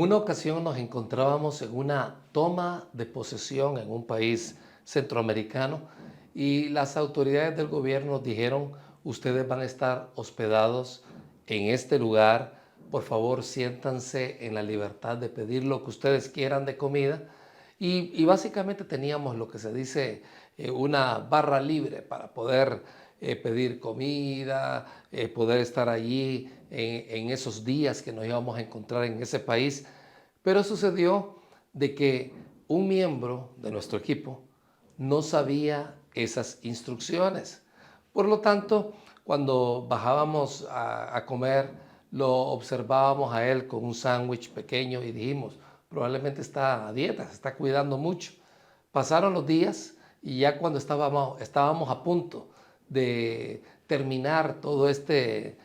una ocasión nos encontrábamos en una toma de posesión en un país centroamericano y las autoridades del gobierno nos dijeron, ustedes van a estar hospedados en este lugar, por favor siéntanse en la libertad de pedir lo que ustedes quieran de comida y básicamente teníamos lo que se dice una barra libre para poder pedir comida, poder estar allí en esos días que nos íbamos a encontrar en ese país. Pero sucedió de que un miembro de nuestro equipo no sabía esas instrucciones. Por lo tanto, cuando bajábamos a comer, lo observábamos a él con un sándwich pequeño y dijimos, probablemente está a dieta, se está cuidando mucho. Pasaron los días y ya cuando estábamos a punto de terminar todo este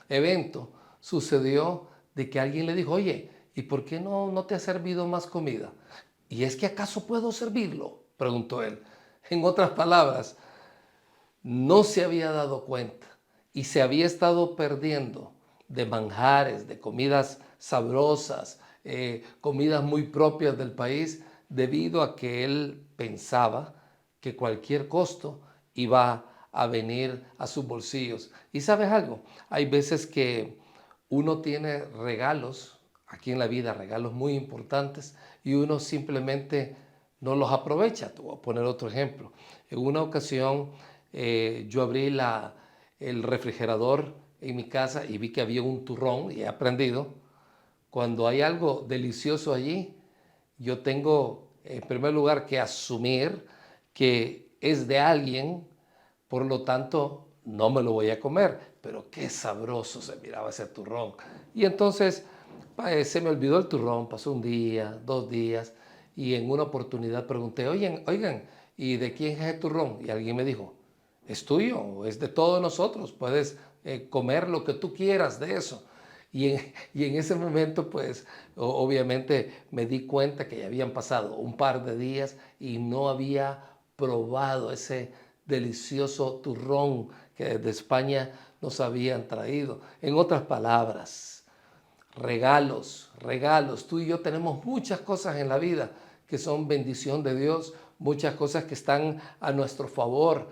evento, sucedió de que alguien le dijo, oye, ¿y por qué no te has servido más comida? ¿Y es que acaso puedo servirlo?, preguntó él. En otras palabras, no se había dado cuenta y se había estado perdiendo de manjares, de comidas sabrosas, comidas muy propias del país, debido a que él pensaba que cualquier costo iba a venir a sus bolsillos. Y sabes algo, hay veces que uno tiene regalos aquí en la vida, regalos muy importantes, y uno simplemente no los aprovecha. Te voy a poner otro ejemplo. En una ocasión yo abrí el refrigerador en mi casa y vi que había un turrón y he aprendido, cuando hay algo delicioso allí, yo tengo en primer lugar que asumir que es de alguien, por lo tanto no me lo voy a comer, pero qué sabroso se miraba ese turrón. Y entonces se me olvidó el turrón, pasó un día, 2 días, y en una oportunidad pregunté, oigan, ¿y de quién es el turrón? Y alguien me dijo, es tuyo, es de todos nosotros, puedes comer lo que tú quieras de eso. Y en ese momento, pues, obviamente me di cuenta que ya habían pasado un par de días y no había probado ese delicioso turrón que desde España nos habían traído. En otras palabras, regalos, regalos. Tú y yo tenemos muchas cosas en la vida que son bendición de Dios, muchas cosas que están a nuestro favor,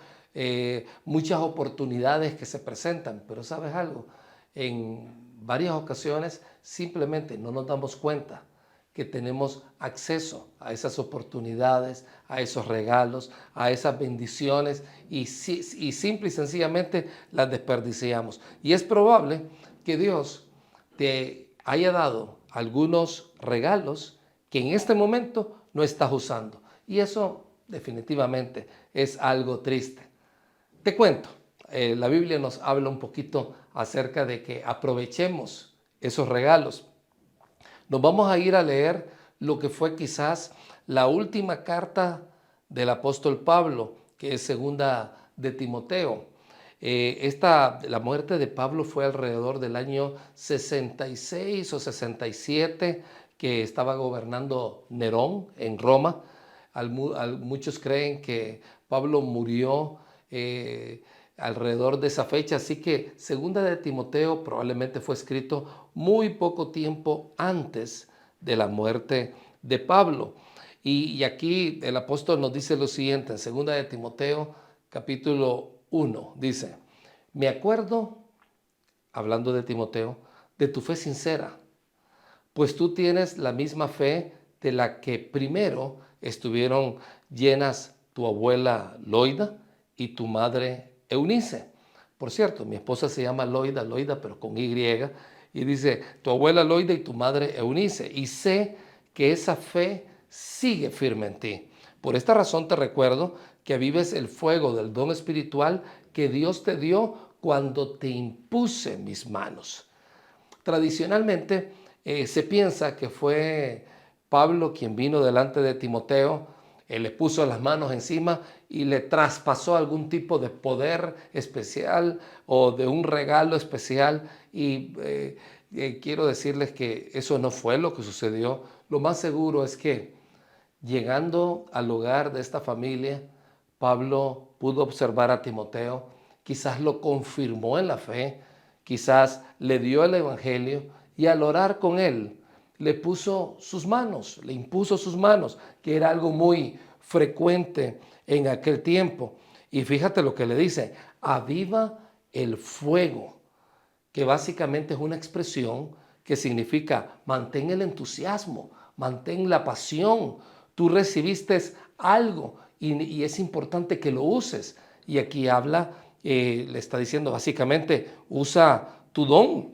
muchas oportunidades que se presentan. Pero ¿sabes algo? En varias ocasiones simplemente no nos damos cuenta que tenemos acceso a esas oportunidades, a esos regalos, a esas bendiciones y simple y sencillamente las desperdiciamos. Y es probable que Dios te haya dado algunos regalos que en este momento no estás usando. Y eso definitivamente es algo triste. Te cuento, la Biblia nos habla un poquito acerca de que aprovechemos esos regalos. Nos vamos a ir a leer lo que fue quizás la última carta del apóstol Pablo, que es segunda de Timoteo. La muerte de Pablo fue alrededor del año 66 o 67, que estaba gobernando Nerón en Roma. Muchos creen que Pablo murió alrededor de esa fecha, así que segunda de Timoteo probablemente fue escrito muy poco tiempo antes de la muerte de Pablo. Y aquí el apóstol nos dice lo siguiente, en segunda de Timoteo capítulo 1, dice, me acuerdo, hablando de Timoteo, de tu fe sincera, pues tú tienes la misma fe de la que primero estuvieron llenas tu abuela Loida y tu madre Eunice. Por cierto, mi esposa se llama Loida, pero con Y, y dice, tu abuela Loida y tu madre Eunice, y sé que esa fe sigue firme en ti. Por esta razón te recuerdo que avives el fuego del don espiritual que Dios te dio cuando te impuse mis manos. Tradicionalmente se piensa que fue Pablo quien vino delante de Timoteo, le puso las manos encima y le traspasó algún tipo de poder especial o de un regalo especial. Y quiero decirles que eso no fue lo que sucedió. Lo más seguro es que llegando al hogar de esta familia, Pablo pudo observar a Timoteo, quizás lo confirmó en la fe, quizás le dio el evangelio y al orar con él, le impuso sus manos, que era algo muy frecuente en aquel tiempo. Y fíjate lo que le dice, aviva el fuego, que básicamente es una expresión que significa mantén el entusiasmo, mantén la pasión. Tú recibiste algo y es importante que lo uses. Y aquí habla, le está diciendo básicamente, usa tu don,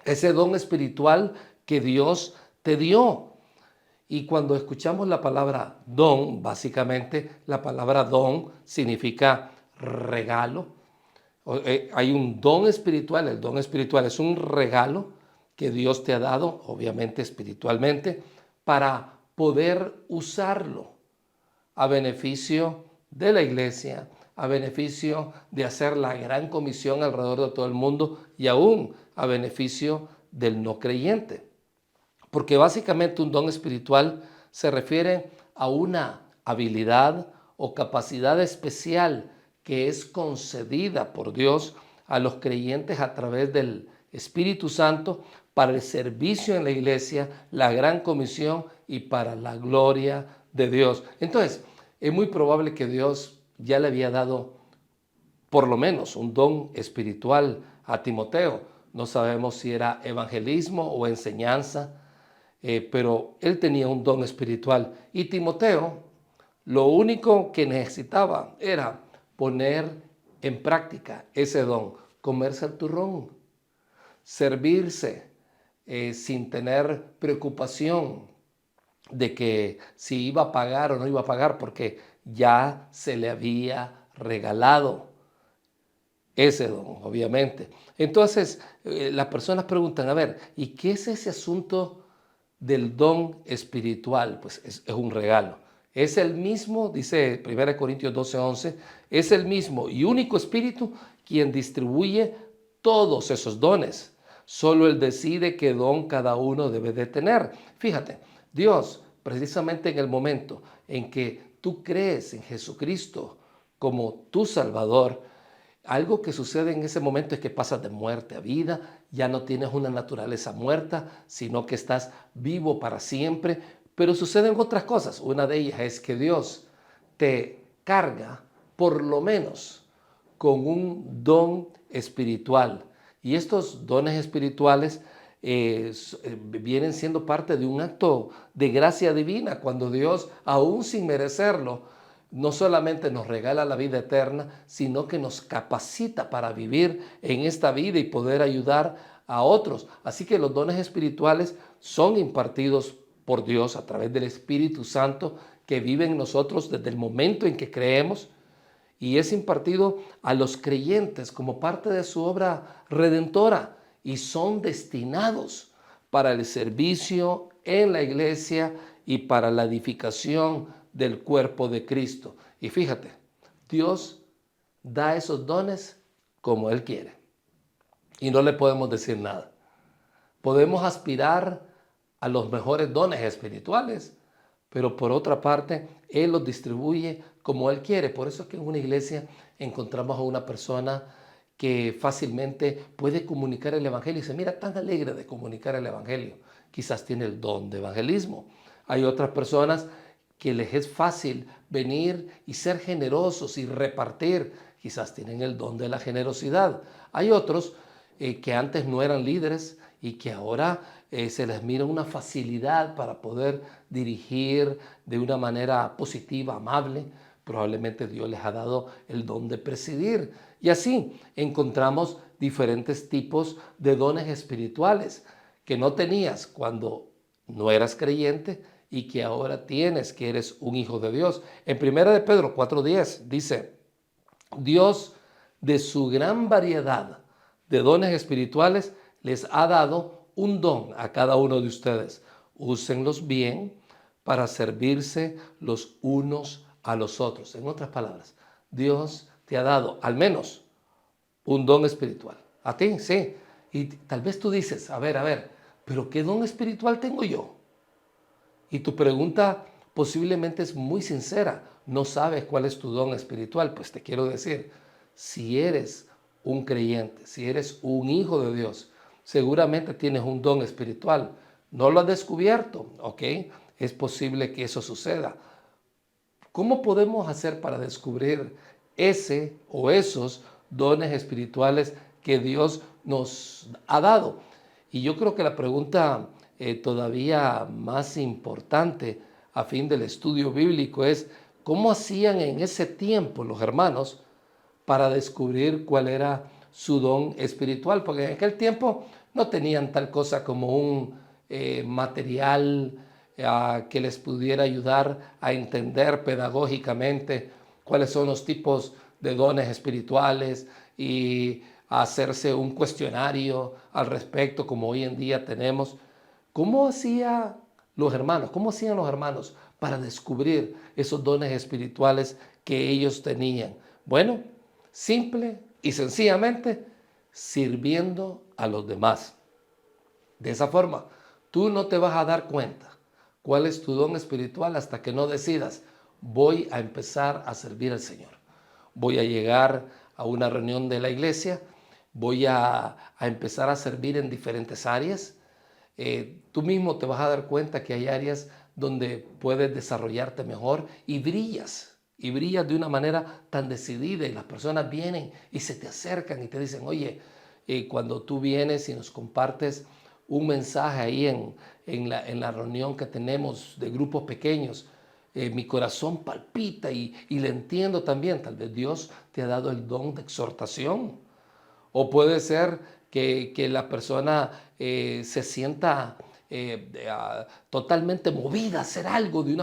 ese don espiritual que Dios te dio. Y cuando escuchamos la palabra don, básicamente la palabra don significa regalo. Hay un don espiritual, el don espiritual es un regalo que Dios te ha dado, obviamente espiritualmente, para poder usarlo a beneficio de la iglesia, a beneficio de hacer la gran comisión alrededor de todo el mundo y aún a beneficio del no creyente. Porque básicamente un don espiritual se refiere a una habilidad o capacidad especial que es concedida por Dios a los creyentes a través del Espíritu Santo para el servicio en la iglesia, la gran comisión y para la gloria de Dios. Entonces, es muy probable que Dios ya le había dado por lo menos un don espiritual a Timoteo. No sabemos si era evangelismo o enseñanza, pero él tenía un don espiritual. Y Timoteo, lo único que necesitaba era poner en práctica ese don, comerse el turrón, servirse sin tener preocupación de que si iba a pagar o no iba a pagar, porque ya se le había regalado ese don, obviamente. Entonces, las personas preguntan, a ver, ¿y qué es ese asunto del don espiritual? Pues es un regalo. Es el mismo, dice 1 Corintios 12:11, es el mismo y único Espíritu quien distribuye todos esos dones. Solo Él decide qué don cada uno debe de tener. Fíjate, Dios, precisamente en el momento en que tú crees en Jesucristo como tu Salvador, algo que sucede en ese momento es que pasas de muerte a vida, ya no tienes una naturaleza muerta, sino que estás vivo para siempre. Pero suceden otras cosas. Una de ellas es que Dios te carga, por lo menos, con un don espiritual. Y estos dones espirituales vienen siendo parte de un acto de gracia divina, cuando Dios, aún sin merecerlo, no solamente nos regala la vida eterna, sino que nos capacita para vivir en esta vida y poder ayudar a otros. Así que los dones espirituales son impartidos por Dios a través del Espíritu Santo que vive en nosotros desde el momento en que creemos, y es impartido a los creyentes como parte de su obra redentora y son destinados para el servicio en la iglesia y para la edificación del cuerpo de Cristo. Y fíjate, Dios da esos dones como Él quiere y no le podemos decir nada. Podemos aspirar a los mejores dones espirituales, pero por otra parte, Él los distribuye como Él quiere. Por eso es que en una iglesia encontramos a una persona que fácilmente puede comunicar el Evangelio y se mira tan alegre de comunicar el Evangelio. Quizás tiene el don de evangelismo. Hay otras personas que les es fácil venir y ser generosos y repartir. Quizás tienen el don de la generosidad. Hay otros que antes no eran líderes y que ahora se les mira una facilidad para poder dirigir de una manera positiva, amable. Probablemente Dios les ha dado el don de presidir. Y así encontramos diferentes tipos de dones espirituales que no tenías cuando no eras creyente y que ahora tienes, que eres un hijo de Dios. En 1 de Pedro 4:10 dice, Dios, de su gran variedad de dones espirituales, les ha dado un don a cada uno de ustedes. Úsenlos bien para servirse los unos a los otros. En otras palabras, Dios te ha dado al menos un don espiritual. A ti, sí. Y tal vez tú dices, a ver, pero ¿qué don espiritual tengo yo? Y tu pregunta posiblemente es muy sincera. No sabes cuál es tu don espiritual. Pues te quiero decir, si eres un creyente, si eres un hijo de Dios, seguramente tienes un don espiritual. No lo has descubierto, ¿ok? Es posible que eso suceda. ¿Cómo podemos hacer para descubrir ese o esos dones espirituales que Dios nos ha dado? Y yo creo que la pregunta todavía más importante a fin del estudio bíblico es, ¿cómo hacían en ese tiempo los hermanos para descubrir cuál era su don espiritual? Porque en aquel tiempo no tenían tal cosa como un material que les pudiera ayudar a entender pedagógicamente cuáles son los tipos de dones espirituales y a hacerse un cuestionario al respecto como hoy en día tenemos. ¿Cómo hacían los hermanos? ¿Cómo hacían los hermanos para descubrir esos dones espirituales que ellos tenían? Bueno, simple y sencillamente sirviendo a los demás. De esa forma, tú no te vas a dar cuenta cuál es tu don espiritual hasta que no decidas, voy a empezar a servir al Señor. Voy a llegar a una reunión de la iglesia, voy a empezar a servir en diferentes áreas. Tú mismo te vas a dar cuenta que hay áreas donde puedes desarrollarte mejor y brillas de una manera tan decidida y las personas vienen y se te acercan y te dicen, oye, cuando tú vienes y nos compartes un mensaje ahí en la reunión que tenemos de grupos pequeños, mi corazón palpita y le entiendo también. Tal vez Dios te ha dado el don de exhortación. O puede ser que la persona se sienta totalmente movida a hacer algo de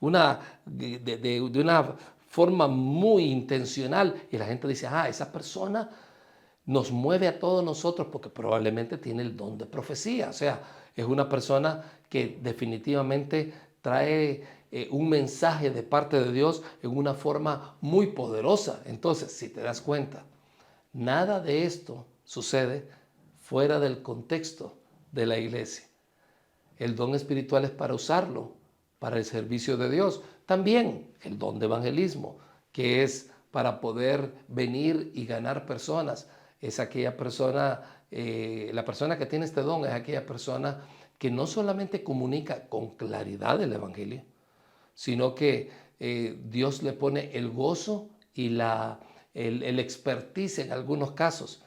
una forma muy intencional. Y la gente dice, esa persona nos mueve a todos nosotros porque probablemente tiene el don de profecía. O sea, es una persona que definitivamente trae un mensaje de parte de Dios en una forma muy poderosa. Entonces, si te das cuenta, nada de esto sucede fuera del contexto de la iglesia. El don espiritual es para usarlo para el servicio de Dios. También el don de evangelismo, que es para poder venir y ganar personas. Es aquella persona, la persona que tiene este don es aquella persona que no solamente comunica con claridad el evangelio, sino que Dios le pone el gozo y el expertise en algunos casos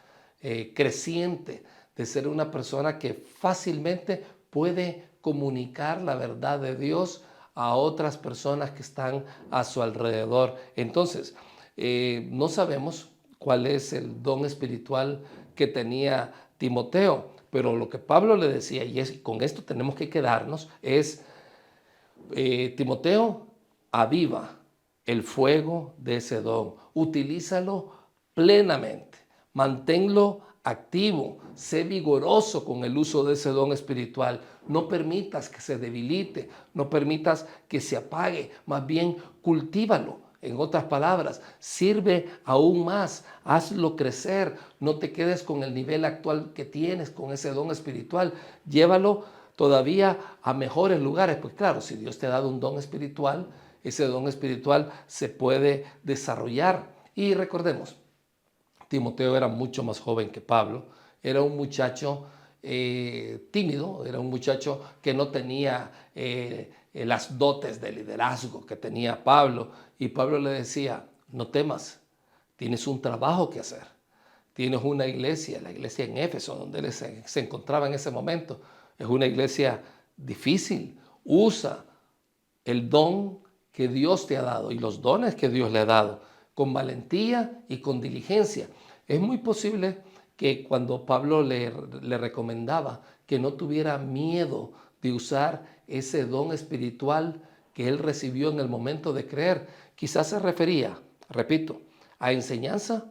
creciente de ser una persona que fácilmente puede comunicar la verdad de Dios a otras personas que están a su alrededor. Entonces, no sabemos cuál es el don espiritual que tenía Timoteo, pero lo que Pablo le decía, y con esto tenemos que quedarnos, es Timoteo, aviva el fuego de ese don, utilízalo plenamente, manténlo activo, sé vigoroso con el uso de ese don espiritual, no permitas que se debilite, no permitas que se apague, más bien cultívalo. En otras palabras, sirve aún más, hazlo crecer, no te quedes con el nivel actual que tienes, con ese don espiritual, llévalo todavía a mejores lugares. Pues claro, si Dios te ha dado un don espiritual, ese don espiritual se puede desarrollar. Y recordemos, Timoteo era mucho más joven que Pablo, era un muchacho tímido, era un muchacho que no tenía las dotes de liderazgo que tenía Pablo. Y Pablo le decía, no temas, tienes un trabajo que hacer. Tienes una iglesia, la iglesia en Éfeso, donde él se encontraba en ese momento. Es una iglesia difícil. Usa el don que Dios te ha dado y los dones que Dios le ha dado con valentía y con diligencia. Es muy posible que cuando Pablo le recomendaba que no tuviera miedo de usar ese don espiritual que él recibió en el momento de creer, quizás se refería, repito, a enseñanza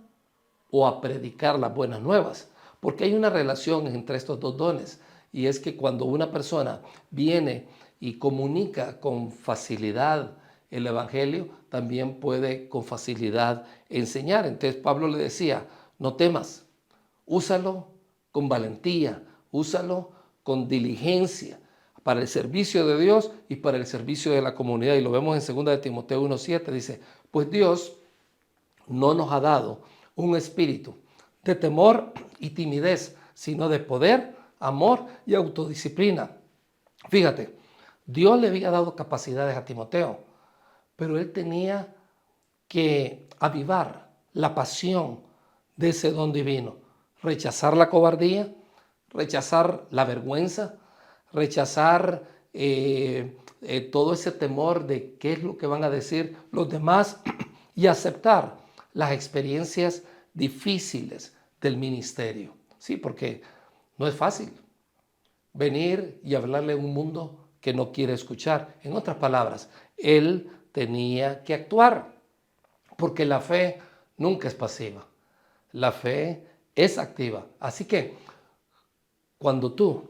o a predicar las buenas nuevas, porque hay una relación entre estos dos dones, y es que cuando una persona viene y comunica con facilidad el evangelio, también puede con facilidad enseñar. Entonces Pablo le decía, no temas, úsalo con valentía, úsalo con diligencia para el servicio de Dios y para el servicio de la comunidad. Y lo vemos en 2 de Timoteo 1:7, dice, pues Dios no nos ha dado un espíritu de temor y timidez, sino de poder, amor y autodisciplina. Fíjate, Dios le había dado capacidades a Timoteo, pero él tenía que avivar la pasión de ese don divino, rechazar la cobardía, rechazar la vergüenza, rechazar todo ese temor de qué es lo que van a decir los demás y aceptar las experiencias difíciles del ministerio. Sí, porque no es fácil venir y hablarle a un mundo que no quiere escuchar. En otras palabras, él tenía que actuar, porque la fe nunca es pasiva. La fe es activa. Así que cuando tú,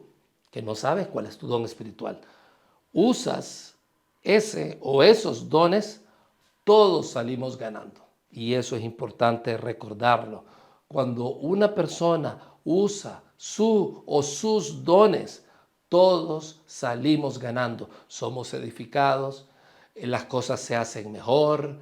que no sabes cuál es tu don espiritual, usas ese o esos dones, todos salimos ganando. Y eso es importante recordarlo. Cuando una persona usa su o sus dones, todos salimos ganando. Somos edificados, las cosas se hacen mejor,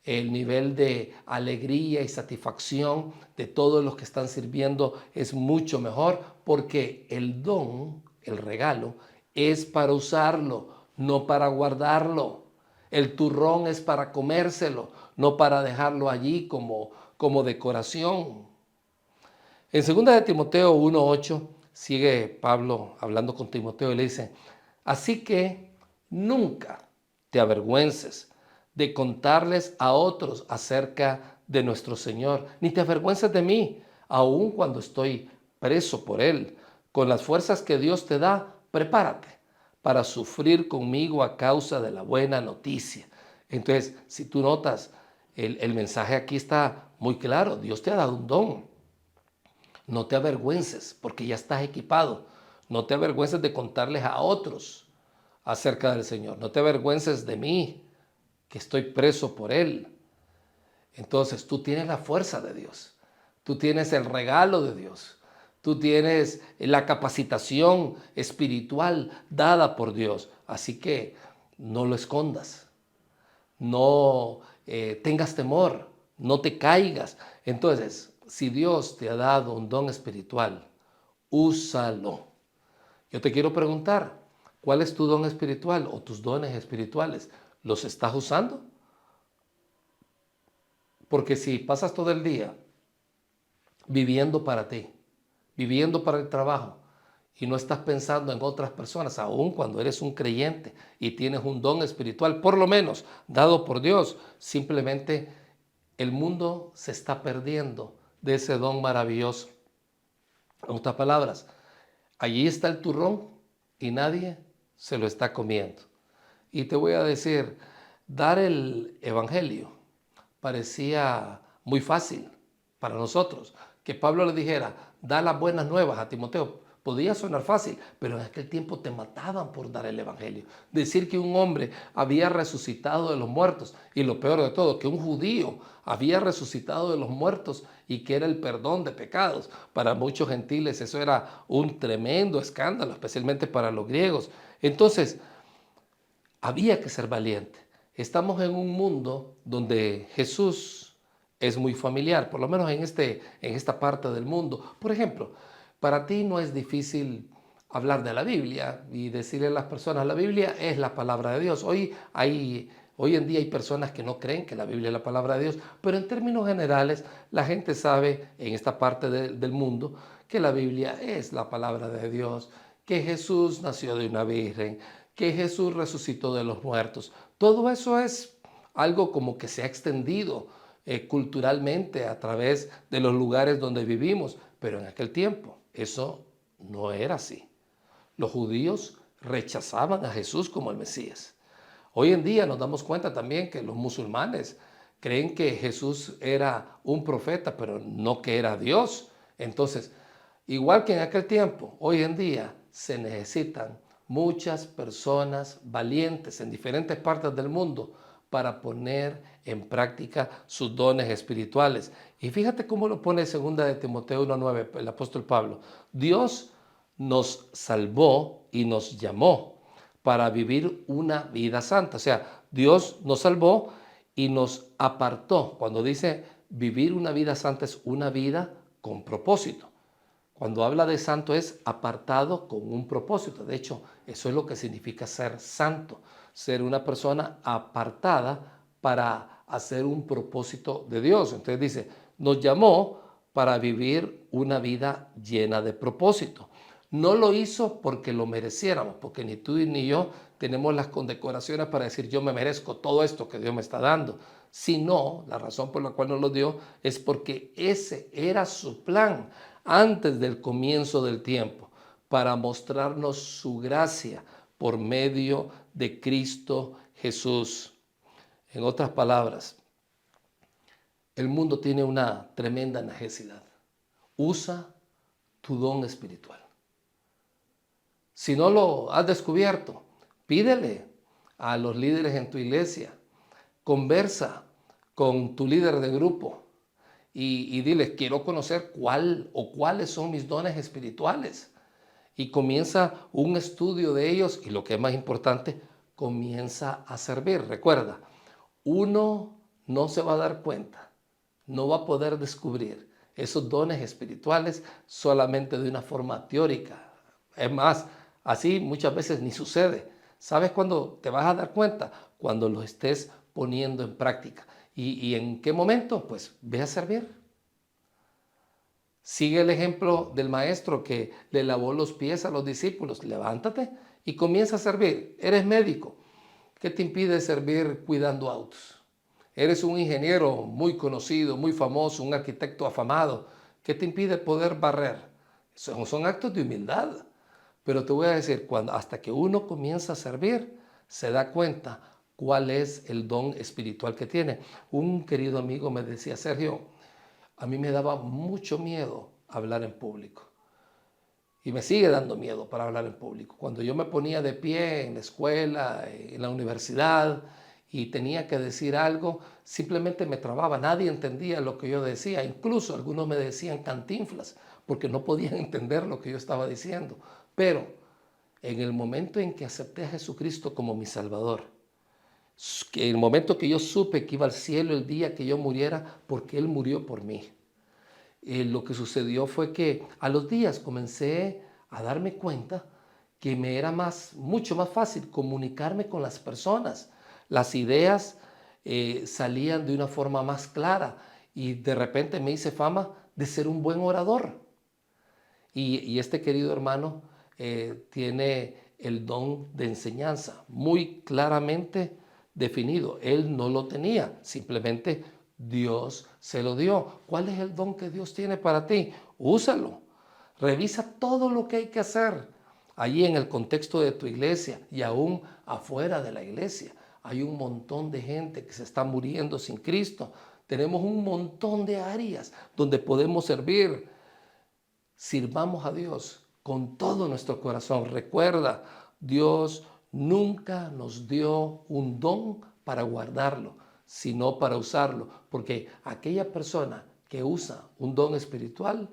el nivel de alegría y satisfacción de todos los que están sirviendo es mucho mejor, porque el don, el regalo, es para usarlo, no para guardarlo. El turrón es para comérselo, no para dejarlo allí como decoración. En 2 de Timoteo 1:8 sigue Pablo hablando con Timoteo y le dice: así que nunca te avergüences de contarles a otros acerca de nuestro Señor, ni te avergüences de mí, aun cuando estoy preso por Él. Con las fuerzas que Dios te da, prepárate para sufrir conmigo a causa de la buena noticia. Entonces, si tú notas, el mensaje aquí está muy claro. Dios te ha dado un don. No te avergüences porque ya estás equipado. No te avergüences de contarles a otros acerca del Señor. No te avergüences de mí, que estoy preso por Él. Entonces tú tienes la fuerza de Dios. Tú tienes el regalo de Dios. Tú tienes la capacitación espiritual dada por Dios. Así que no lo escondas. No tengas temor. No te caigas. Entonces, si Dios te ha dado un don espiritual, úsalo. Yo te quiero preguntar, ¿cuál es tu don espiritual o tus dones espirituales? ¿Los estás usando? Porque si pasas todo el día viviendo para ti, viviendo para el trabajo, y no estás pensando en otras personas, aun cuando eres un creyente y tienes un don espiritual, por lo menos dado por Dios, simplemente el mundo se está perdiendo de ese don maravilloso. En otras palabras, allí está el turrón y nadie se lo está comiendo. Y te voy a decir, dar el evangelio parecía muy fácil para nosotros. Que Pablo le dijera, da las buenas nuevas a Timoteo, podía sonar fácil, pero en aquel tiempo te mataban por dar el evangelio. Decir que un hombre había resucitado de los muertos, y lo peor de todo, que un judío había resucitado de los muertos y que era el perdón de pecados. Para muchos gentiles eso era un tremendo escándalo, especialmente para los griegos. Entonces, había que ser valiente. Estamos en un mundo donde Jesús es muy familiar, por lo menos en esta parte del mundo. Por ejemplo, para ti no es difícil hablar de la Biblia y decirle a las personas, la Biblia es la palabra de Dios. Hoy en día hay personas que no creen que la Biblia es la palabra de Dios, pero en términos generales la gente sabe en esta parte del mundo que la Biblia es la palabra de Dios, que Jesús nació de una virgen, que Jesús resucitó de los muertos. Todo eso es algo como que se ha extendido culturalmente a través de los lugares donde vivimos, pero en aquel tiempo eso no era así. Los judíos rechazaban a Jesús como el Mesías. Hoy en día nos damos cuenta también que los musulmanes creen que Jesús era un profeta, pero no que era Dios. Entonces, igual que en aquel tiempo, hoy en día se necesitan muchas personas valientes en diferentes partes del mundo para poner en práctica sus dones espirituales. Y fíjate cómo lo pone 2 de Timoteo 1:9 el apóstol Pablo. Dios nos salvó y nos llamó para vivir una vida santa. O sea, Dios nos salvó y nos apartó. Cuando dice vivir una vida santa es una vida con propósito. Cuando habla de santo es apartado con un propósito. De hecho, eso es lo que significa ser santo, ser una persona apartada para hacer un propósito de Dios. Entonces dice, nos llamó para vivir una vida llena de propósito. No lo hizo porque lo mereciéramos, porque ni tú ni yo tenemos las condecoraciones para decir yo me merezco todo esto que Dios me está dando, sino la razón por la cual nos lo dio es porque ese era su plan antes del comienzo del tiempo, para mostrarnos su gracia por medio de Cristo Jesús. En otras palabras, el mundo tiene una tremenda necesidad. Usa tu don espiritual. Si no lo has descubierto, pídele a los líderes en tu iglesia, conversa con tu líder de grupo y diles, quiero conocer cuál o cuáles son mis dones espirituales. Y comienza un estudio de ellos y lo que es más importante, comienza a servir. Recuerda, uno no se va a dar cuenta, no va a poder descubrir esos dones espirituales solamente de una forma teórica. Es más, así muchas veces ni sucede. ¿Sabes cuándo te vas a dar cuenta? Cuando lo estés poniendo en práctica. ¿Y en qué momento? Pues ve a servir. Sigue el ejemplo del maestro que le lavó los pies a los discípulos. Levántate y comienza a servir. Eres médico. ¿Qué te impide servir cuidando autos? Eres un ingeniero muy conocido, muy famoso, un arquitecto afamado. ¿Qué te impide poder barrer? Son actos de humildad. Pero te voy a decir, hasta que uno comienza a servir, se da cuenta cuál es el don espiritual que tiene. Un querido amigo me decía, Sergio, a mí me daba mucho miedo hablar en público. Y me sigue dando miedo para hablar en público. Cuando yo me ponía de pie en la escuela, en la universidad, y tenía que decir algo, simplemente me trababa. Nadie entendía lo que yo decía. Incluso algunos me decían cantinflas, porque no podían entender lo que yo estaba diciendo. Pero en el momento en que acepté a Jesucristo como mi Salvador, en el momento que yo supe que iba al cielo el día que yo muriera, porque Él murió por mí, lo que sucedió fue que a los días comencé a darme cuenta que me era mucho más fácil comunicarme con las personas. Las ideas salían de una forma más clara y de repente me hice fama de ser un buen orador. Y este querido hermano tiene el don de enseñanza muy claramente definido. Él no lo tenía, simplemente Dios se lo dio. ¿Cuál es el don que Dios tiene para ti? Úsalo. Revisa todo lo que hay que hacer allí en el contexto de tu iglesia y aún afuera de la iglesia. Hay un montón de gente que se está muriendo sin Cristo. Tenemos un montón de áreas donde podemos servir. Sirvamos a Dios con todo nuestro corazón. Recuerda, Dios nunca nos dio un don para guardarlo, sino para usarlo. Porque aquella persona que usa un don espiritual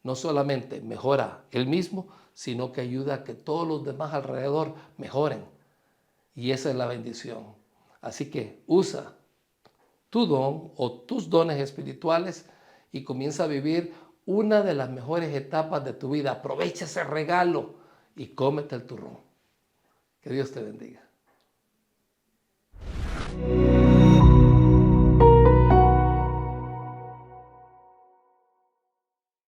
no solamente mejora él mismo, sino que ayuda a que todos los demás alrededor mejoren. Y esa es la bendición. Así que usa tu don o tus dones espirituales y comienza a vivir una de las mejores etapas de tu vida. Aprovecha ese regalo y cómete el turrón. Que Dios te bendiga.